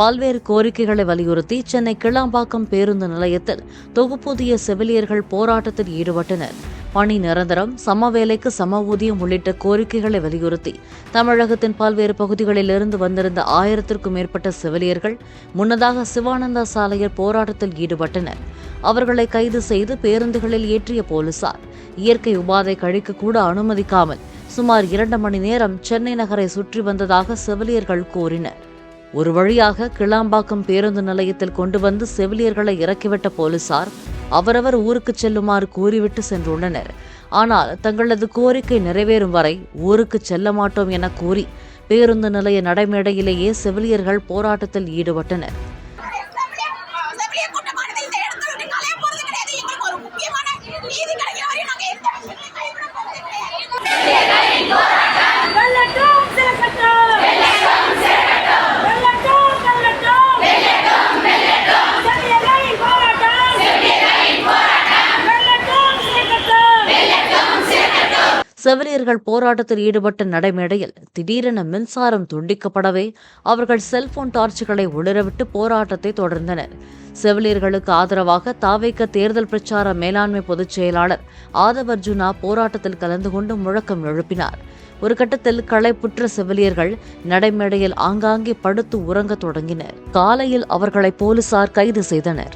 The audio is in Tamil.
பல்வேறு கோரிக்கைகளை வலியுறுத்தி சென்னை கிளாம்பாக்கம் பேருந்து நிலையத்தில் தொகுப்பூதிய செவிலியர்கள் போராட்டத்தில் ஈடுபட்டனர். பணி நிரந்தரம், சம வேலைக்கு சம ஊதியம் உள்ளிட்ட கோரிக்கைகளை வலியுறுத்தி தமிழகத்தின் பல்வேறு பகுதிகளிலிருந்து வந்திருந்த 1000க்கும் மேற்பட்ட செவிலியர்கள் முன்னதாக சிவானந்தா சாலையில் போராட்டத்தில் ஈடுபட்டனர். அவர்களை கைது செய்து பேருந்துகளில் ஏற்றிய போலீசார் இயற்கை உபாதை கழிக்க கூட அனுமதிக்காமல் சுமார் 2 மணி நேரம் சென்னை நகரை சுற்றி வந்ததாக செவிலியர்கள் கூறினர். ஒரு வழியாக கிளாம்பாக்கம் பேருந்து நிலையத்தில் கொண்டு வந்து செவிலியர்களை இறக்கிவிட்ட போலீசார் அவரவர் ஊருக்கு செல்லுமாறு கூறிவிட்டு சென்றுள்ளனர். ஆனால் தங்களது கோரிக்கை நிறைவேறும் வரை ஊருக்கு செல்ல மாட்டோம் என கூறி பேருந்து நிலைய நடைமேடையிலேயே செவிலியர்கள் போராட்டத்தில் ஈடுபட்டனர். செவிலியர்கள் போராட்டத்தில் ஈடுபட்ட நடைமேடையில் திடீரென மின்சாரம் துண்டிக்கப்படவே அவர்கள் செல்போன் டார்ச்சுகளை ஒளிரவிட்டு போராட்டத்தை தொடர்ந்தனர். செவிலியர்களுக்கு ஆதரவாக தாவேக தேர்தல் பிரச்சார மேலாண்மை பொதுச் செயலாளர் ஆதவ் அர்ஜுனா போராட்டத்தில் கலந்து கொண்டு முழக்கம் எழுப்பினார். ஒரு கட்டத்தில் களைப்புற்ற செவிலியர்கள் நடைமேடையில் ஆங்காங்கே படுத்து உறங்க தொடங்கினர். காலையில் அவர்களை போலீசார் கைது செய்தனர்.